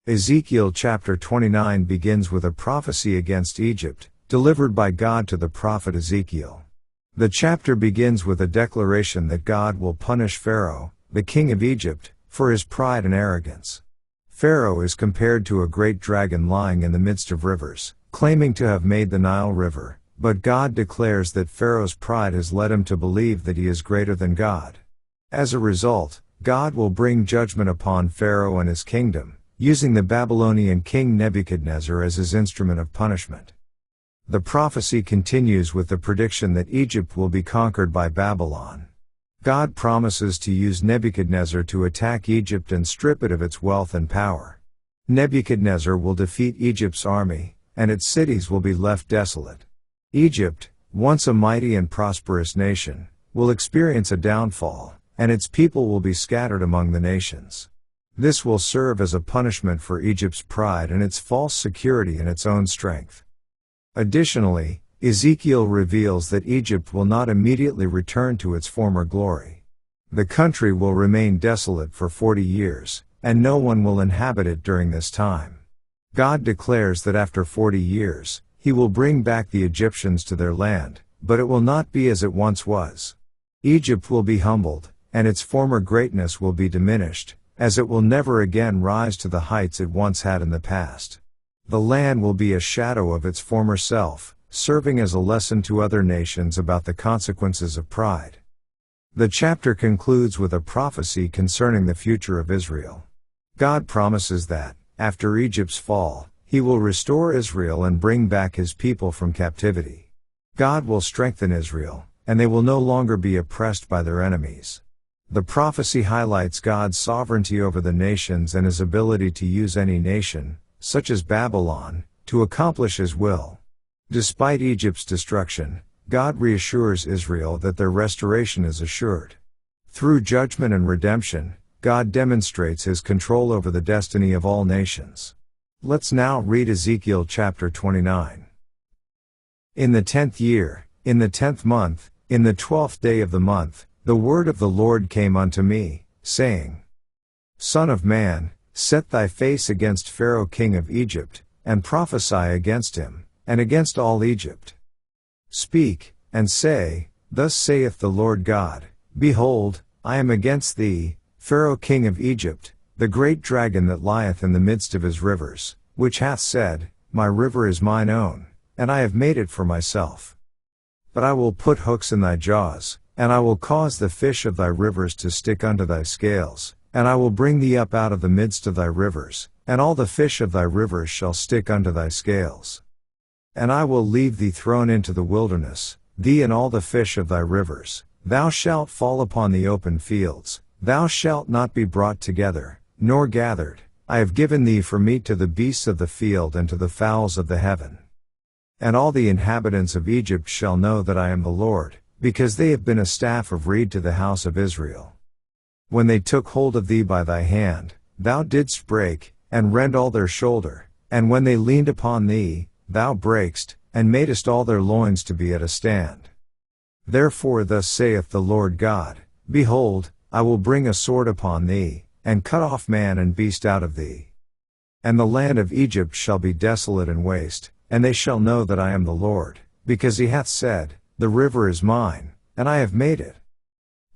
Ezekiel chapter 29 begins with a prophecy against Egypt, delivered by God to the prophet Ezekiel. The chapter begins with a declaration that God will punish Pharaoh, the king of Egypt, for his pride and arrogance. Pharaoh is compared to a great dragon lying in the midst of rivers, claiming to have made the Nile River, but God declares that Pharaoh's pride has led him to believe that he is greater than God. As a result, God will bring judgment upon Pharaoh and his kingdom, using the Babylonian king Nebuchadnezzar as his instrument of punishment. The prophecy continues with the prediction that Egypt will be conquered by Babylon. God promises to use Nebuchadnezzar to attack Egypt and strip it of its wealth and power. Nebuchadnezzar will defeat Egypt's army, and its cities will be left desolate. Egypt, once a mighty and prosperous nation, will experience a downfall, and its people will be scattered among the nations. This will serve as a punishment for Egypt's pride and its false security in its own strength. Additionally, Ezekiel reveals that Egypt will not immediately return to its former glory. The country will remain desolate for 40 years, and no one will inhabit it during this time. God declares that after 40 years, He will bring back the Egyptians to their land, but it will not be as it once was. Egypt will be humbled, and its former greatness will be diminished, as it will never again rise to the heights it once had in the past. The land will be a shadow of its former self, serving as a lesson to other nations about the consequences of pride. The chapter concludes with a prophecy concerning the future of Israel. God promises that, after Egypt's fall, He will restore Israel and bring back His people from captivity. God will strengthen Israel, and they will no longer be oppressed by their enemies. The prophecy highlights God's sovereignty over the nations and His ability to use any nation, such as Babylon, to accomplish His will. Despite Egypt's destruction, God reassures Israel that their restoration is assured. Through judgment and redemption, God demonstrates His control over the destiny of all nations. Let's now read Ezekiel chapter 29. In the 10th year, in the 10th month, in the 12th day of the month, the word of the Lord came unto me, saying, Son of man, set thy face against Pharaoh king of Egypt, and prophesy against him, and against all Egypt. Speak, and say, Thus saith the Lord God, Behold, I am against thee, Pharaoh king of Egypt, the great dragon that lieth in the midst of his rivers, which hath said, My river is mine own, and I have made it for myself. But I will put hooks in thy jaws, and I will cause the fish of thy rivers to stick unto thy scales, and I will bring thee up out of the midst of thy rivers, and all the fish of thy rivers shall stick unto thy scales. And I will leave thee thrown into the wilderness, thee and all the fish of thy rivers, thou shalt fall upon the open fields, thou shalt not be brought together, nor gathered, I have given thee for meat to the beasts of the field and to the fowls of the heaven. And all the inhabitants of Egypt shall know that I am the Lord, because they have been a staff of reed to the house of Israel. When they took hold of thee by thy hand, thou didst break, and rend all their shoulder, and when they leaned upon thee, thou brakest, and madest all their loins to be at a stand. Therefore thus saith the Lord God, Behold, I will bring a sword upon thee, and cut off man and beast out of thee. And the land of Egypt shall be desolate and waste, and they shall know that I am the Lord, because he hath said, The river is mine, and I have made it.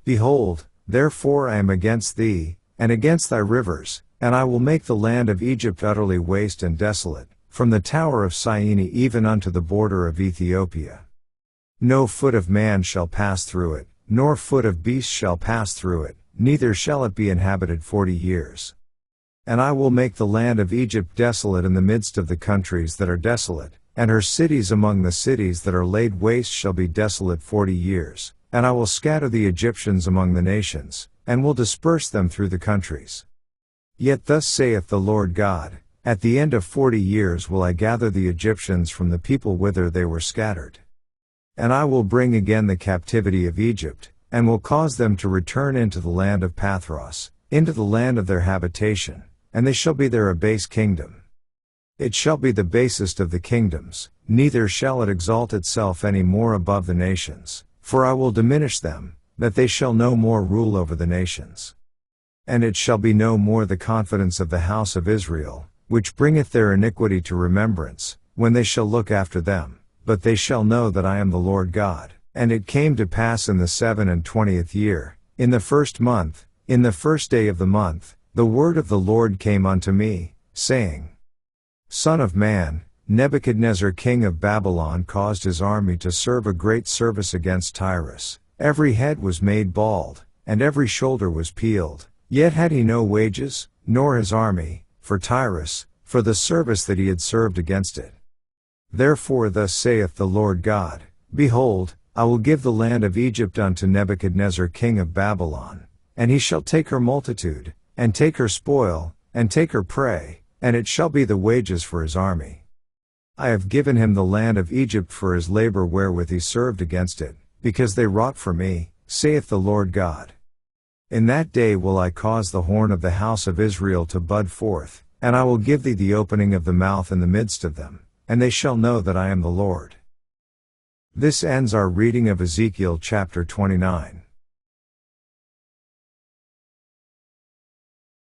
Behold, therefore I am against thee, and against thy rivers, and I will make the land of Egypt utterly waste and desolate, from the tower of Syene even unto the border of Ethiopia. No foot of man shall pass through it, nor foot of beast shall pass through it, neither shall it be inhabited 40 years. And I will make the land of Egypt desolate in the midst of the countries that are desolate, and her cities among the cities that are laid waste shall be desolate 40 years, and I will scatter the Egyptians among the nations, and will disperse them through the countries. Yet thus saith the Lord God, At the end of 40 years will I gather the Egyptians from the people whither they were scattered. And I will bring again the captivity of Egypt, and will cause them to return into the land of Pathros, into the land of their habitation, and they shall be there a base kingdom. It shall be the basest of the kingdoms, neither shall it exalt itself any more above the nations, for I will diminish them, that they shall no more rule over the nations. And it shall be no more the confidence of the house of Israel, which bringeth their iniquity to remembrance, when they shall look after them, but they shall know that I am the Lord God. And it came to pass in the 27th year, in the 1st month, in the 1st day of the month, the word of the Lord came unto me, saying, Son of man, Nebuchadnezzar king of Babylon caused his army to serve a great service against Tyrus. Every head was made bald, and every shoulder was peeled. Yet had he no wages, nor his army, for Tyrus, for the service that he had served against it. Therefore thus saith the Lord God, Behold, I will give the land of Egypt unto Nebuchadnezzar king of Babylon, and he shall take her multitude, and take her spoil, and take her prey, and it shall be the wages for his army. I have given him the land of Egypt for his labor wherewith he served against it, because they wrought for me, saith the Lord God. In that day will I cause the horn of the house of Israel to bud forth, and I will give thee the opening of the mouth in the midst of them, and they shall know that I am the Lord. This ends our reading of Ezekiel chapter 29.